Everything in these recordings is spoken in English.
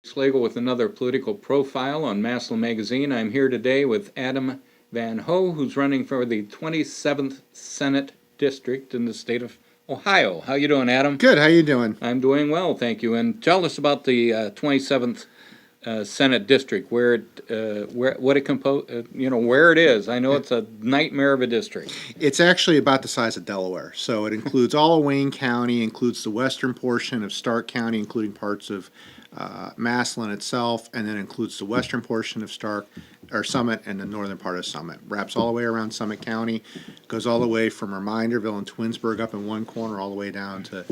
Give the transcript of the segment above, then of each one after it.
Slagle with another political profile on Massillon Magazine. I'm here today with Adam Van Ho, who's running for the 27th Senate District in the state of Ohio. How you doing, Adam? Good. How you doing? I'm doing well, thank you. And tell us about the 27th Senate District, where it, what it where it is. I know it's a nightmare of a district. It's actually about the size of Delaware. So it includes all of Wayne County, includes the western portion of Stark County, including parts of Massillon itself, and then includes the western portion of Summit and the northern part of Summit. Wraps all the way around Summit County, goes all the way from Reminderville and Twinsburg up in one corner, all the way down to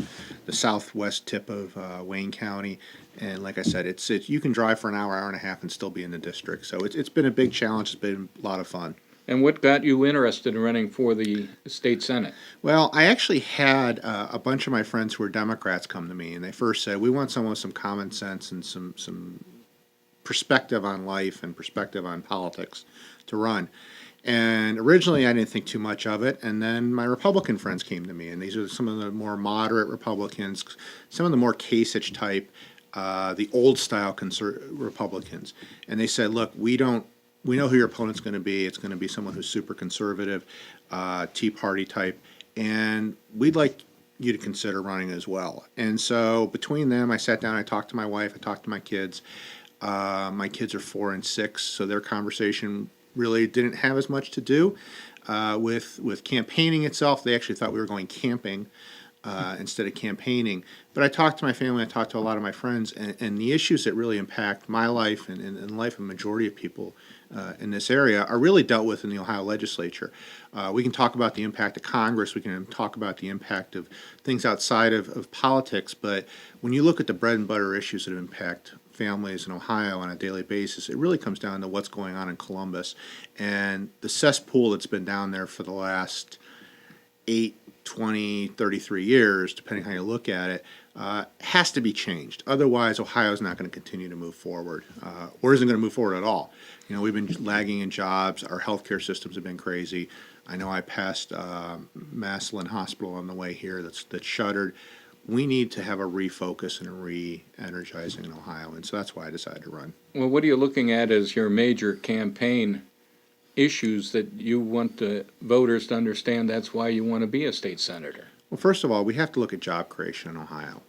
the southwest tip of Wayne County. And like I said, it's you can drive for an hour, hour and a half, and still be in the district. So it's been a big challenge. It's been a lot of fun. And what got you interested in running for the state senate? Well, I actually had a bunch of my friends who were Democrats come to me, and they first said, we want someone with some common sense and some perspective on life and perspective on politics to run. And originally I didn't think too much of it, and then my Republican friends came to me, and these are some of the more moderate Republicans, some of the more Kasich type, the old-style Republicans. And they said, look, we know who your opponent's going to be. It's going to be someone who's super conservative, Tea Party type, and we'd like you to consider running as well. And so between them, I sat down, I talked to my wife, I talked to my kids. My kids are 4 and 6, so their conversation really didn't have as much to do with campaigning itself. They actually thought we were going camping instead of campaigning. But I talked to my family, I talked to a lot of my friends, and the issues that really impact my life and the life of a majority of people in this area are really dealt with in the Ohio legislature. We can talk about the impact of Congress, we can talk about the impact of things outside of politics, but when you look at the bread and butter issues that impact families in Ohio on a daily basis, it really comes down to what's going on in Columbus. And the cesspool that's been down there for the last 8, 20, 33 years, depending how you look at it, has to be changed. Otherwise, Ohio is not going to continue to move forward, or isn't going to move forward at all. You know, we've been lagging in jobs. Our healthcare systems have been crazy. I know I passed Massillon Hospital on the way here that's shuttered. We need to have a refocus and a re-energizing in Ohio, and so that's why I decided to run. Well, what are you looking at as your major campaign issues that you want the voters to understand that's why you want to be a state senator? Well, first of all, we have to look at job creation in Ohio.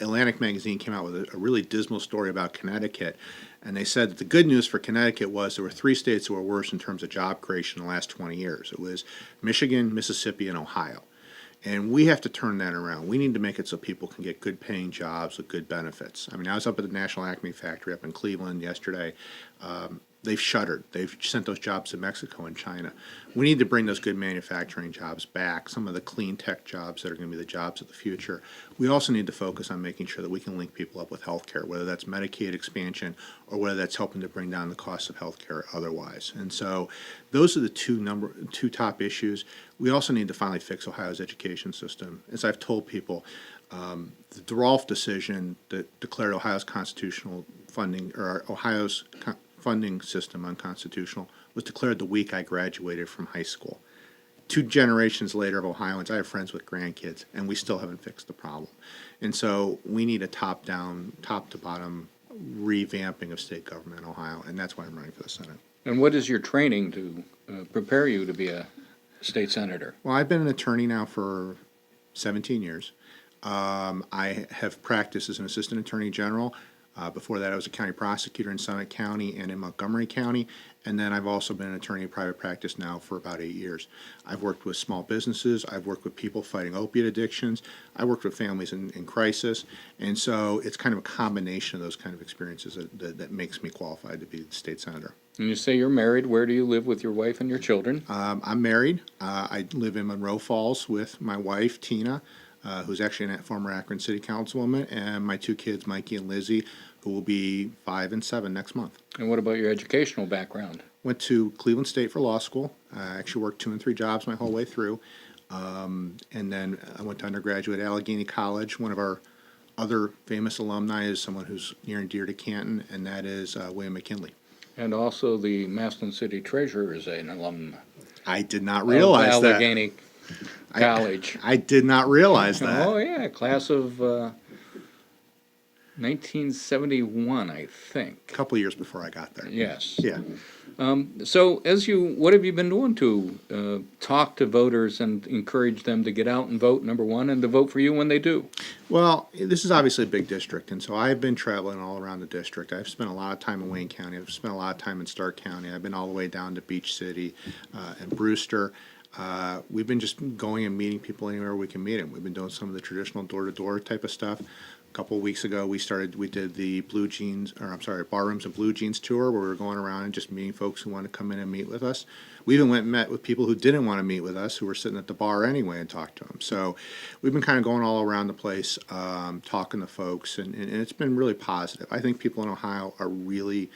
Atlantic Magazine came out with a really dismal story about Connecticut, and they said that the good news for Connecticut was there were 3 states that were worse in terms of job creation in the last 20 years. It was Michigan, Mississippi, and Ohio. And we have to turn that around. We need to make it so people can get good paying jobs with good benefits. I mean, I was up at the National Acme factory up in Cleveland yesterday. They've shuttered. They've sent those jobs to Mexico and China. We need to bring those good manufacturing jobs back, some of the clean tech jobs that are going to be the jobs of the future. We also need to focus on making sure that we can link people up with health care, whether that's Medicaid expansion or whether that's helping to bring down the cost of health care otherwise. And so those are the two top issues. We also need to finally fix Ohio's education system. As I've told people, the DeRolf decision that declared Ohio's constitutional funding, or Ohio's funding system unconstitutional, was declared the week I graduated from high school. 2 generations later of Ohioans, I have friends with grandkids, and we still haven't fixed the problem. And so we need a top-down, top-to-bottom revamping of state government in Ohio, and that's why I'm running for the Senate. And what is your training to prepare you to be a state senator? Well, I've been an attorney now for 17 years. I have practiced as an assistant attorney general. Before that, I was a county prosecutor in Summit County and in Montgomery County, and then I've also been an attorney in private practice now for about 8 years. I've worked with small businesses, I've worked with people fighting opiate addictions, I worked with families in crisis, and so it's kind of a combination of those kind of experiences that makes me qualified to be the state senator. And you say you're married. Where do you live with your wife and your children? I'm married. I live in Monroe Falls with my wife, Tina, who's actually a former Akron City Councilwoman, and my 2 kids, Mikey and Lizzie, who will be 5 and 7 next month. And what about your educational background? Went to Cleveland State for law school. I actually worked 2 and 3 jobs my whole way through. And then I went to undergraduate at Allegheny College. One of our other famous alumni is someone who's near and dear to Canton, and that is William McKinley. And also the Massillon City Treasurer is an alum. I did not realize that. Allegheny College. I did not realize that. Oh, yeah, class of 1971, I think. A couple years before I got there. Yes. Yeah. So what have you been doing to talk to voters and encourage them to get out and vote, number one, and to vote for you when they do? Well, this is obviously a big district, and so I've been traveling all around the district. I've spent a lot of time in Wayne County. I've spent a lot of time in Stark County. I've been all the way down to Beach City and Brewster. We've been just going and meeting people anywhere we can meet them. We've been doing some of the traditional door-to-door type of stuff. A couple of weeks ago, we did the Barrooms and Blue Jeans tour, where we were going around and just meeting folks who want to come in and meet with us. We even went and met with people who didn't want to meet with us, who were sitting at the bar anyway, and talked to them. So we've been kind of going all around the place, talking to folks, and it's been really positive. I think people in Ohio are really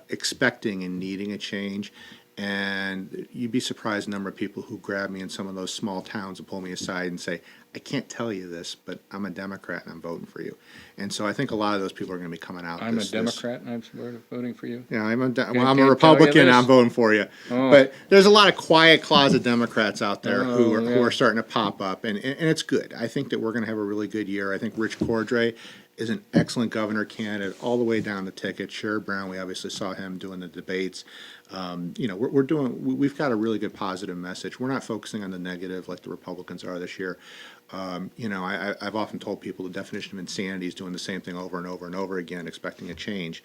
expecting and needing a change. And you'd be surprised the number of people who grab me in some of those small towns and pull me aside and say, I can't tell you this, but I'm a Democrat and I'm voting for you. And so I think a lot of those people are going to be coming out. I'm a Democrat and I'm voting for you? Yeah, I'm a Can't Republican and I'm this? voting for you. Oh. But there's a lot of quiet closet Democrats out there who yeah. are starting to pop up, and it's good. I think that we're going to have a really good year. I think Rich Cordray is an excellent governor candidate all the way down the ticket. Sherrod Brown, we obviously saw him doing the debates. We've got a really good positive message. We're not focusing on the negative like the Republicans are this year. I've often told people the definition of insanity is doing the same thing over and over and over again, expecting a change.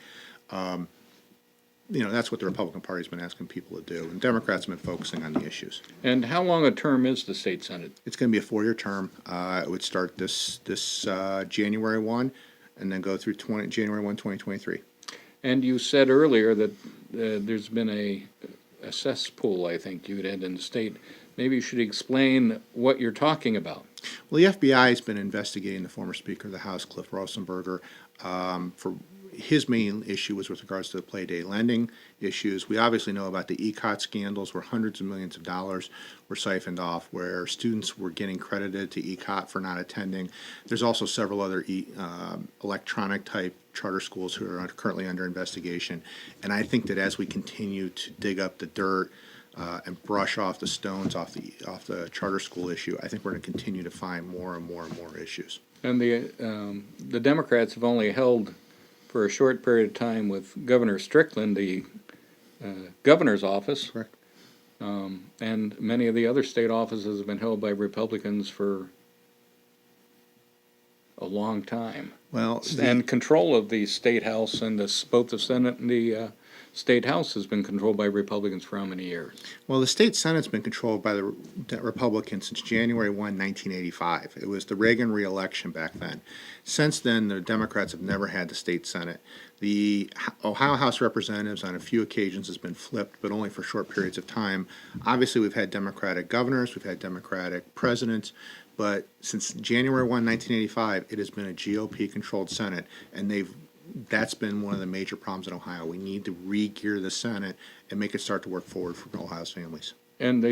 That's what the Republican Party's been asking people to do, and Democrats have been focusing on the issues. And how long a term is the state senate? It's going to be a 4-year term. It would start this January 1 and then go through January 1, 2023. And you said earlier that there's been a cesspool, I think you had in the state. Maybe you should explain what you're talking about. Well, the FBI has been investigating the former Speaker of the House, Cliff Rosenberger, for his main issue was with regards to the payday lending issues. We obviously know about the ECOT scandals, where hundreds of millions of dollars were siphoned off, where students were getting credited to ECOT for not attending. There's also several other electronic type charter schools who are currently under investigation. And I think that as we continue to dig up the dirt and brush off the stones off the charter school issue, I think we're going to continue to find more and more and more issues. And the Democrats have only held for a short period of time with Governor Strickland, the governor's office. Correct. And many of the other state offices have been held by Republicans for a long time. Well, And control of the state house and both the Senate and the state house has been controlled by Republicans for how many years? Well, the state Senate's been controlled by the Republicans since January 1, 1985. It was the Reagan re-election back then. Since then, the Democrats have never had the state Senate. The Ohio House of Representatives on a few occasions has been flipped, but only for short periods of time. Obviously, we've had Democratic governors, we've had Democratic presidents, but since January 1, 1985, it has been a GOP-controlled Senate, and that's been one of the major problems in Ohio. We need to re-gear the Senate and make it start to work forward for Ohio's families. And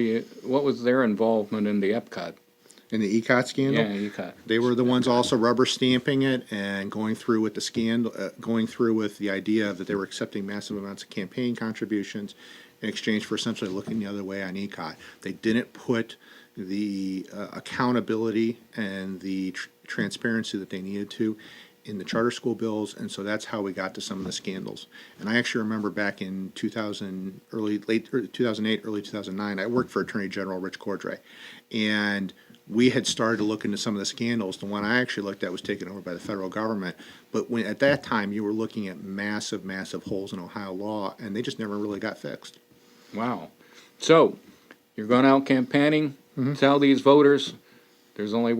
what was their involvement in the Epcot? In the ECOT scandal? Yeah, ECOT. They were the ones also rubber stamping it and going through with the scandal, going through with the idea that they were accepting massive amounts of campaign contributions in exchange for essentially looking the other way on ECOT. They didn't put the accountability and the transparency that they needed to in the charter school bills, and so that's how we got to some of the scandals. And I actually remember back in late 2008, early 2009, I worked for Attorney General Rich Cordray, and we had started to look into some of the scandals. The one I actually looked at was taken over by the federal government, but at that time you were looking at massive, massive holes in Ohio law, and they just never really got fixed. Wow. So, you're going out campaigning, tell these voters there's only,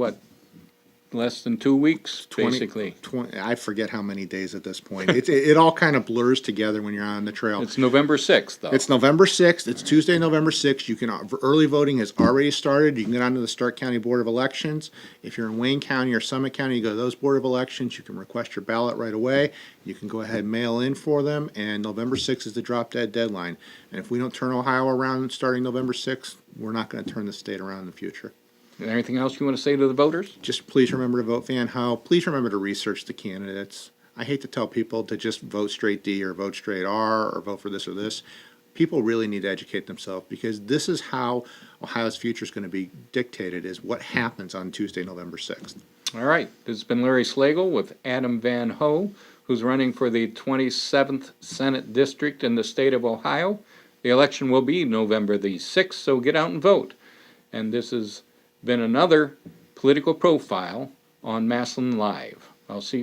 less than 2 weeks, basically. 20, I forget how many days at this point. It all kind of blurs together when you're on the trail. It's November 6th, though. It's November 6th. It's Tuesday, November 6th. Early voting has already started. You can get onto the Stark County Board of Elections. If you're in Wayne County or Summit County, you go to those Board of Elections. You can request your ballot right away. You can go ahead and mail in for them, and November 6th is the drop-dead deadline. And if we don't turn Ohio around starting November 6th, we're not going to turn the state around in the future. Anything else you want to say to the voters? Just please remember to vote Van Howe. Please remember to research the candidates. I hate to tell people to just vote straight D or vote straight R or vote for this or this. People really need to educate themselves, because this is how Ohio's future is going to be dictated, is what happens on Tuesday, November 6th. All right, this has been Larry Slagle with Adam Van Ho, who's running for the 27th Senate District in the state of Ohio. The election will be November the 6th, so get out and vote. And this has been another political profile on Massillon Live. I'll see